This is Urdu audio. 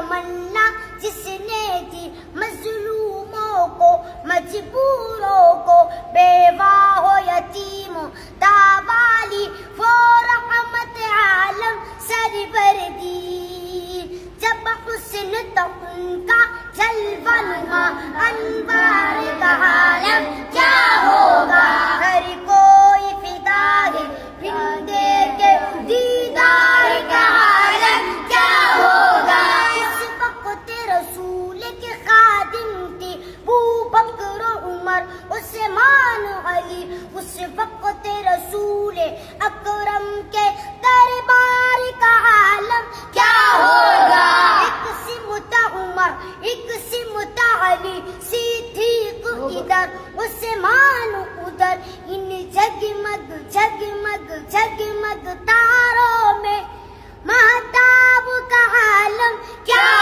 تمنا جس نے دی مظلوموں کو، مجبوروں کو، بیوہ ہو یتیم داوالی، وہ رحمت عالم سربردی۔ جب حسن تو ان کا جلوہ نما، انوار کا عالم کیا ہوگا، ہر کوئی فدا ہے بندے کے دیدار کا عالم کیا ہوگا۔ اس وقت رسول کے خادم تھے ابوبکر و عمر، عثمان علی، اس وقت رسول اکرم کے دربار کا عالم کیا ہوگا۔ ایک سمت عمر، ایک سمت علی، صدیق ادھر عثمان ادھر، ان جگمگ جگمگ جگمگ تاروں میں مہتاب کا عالم کیا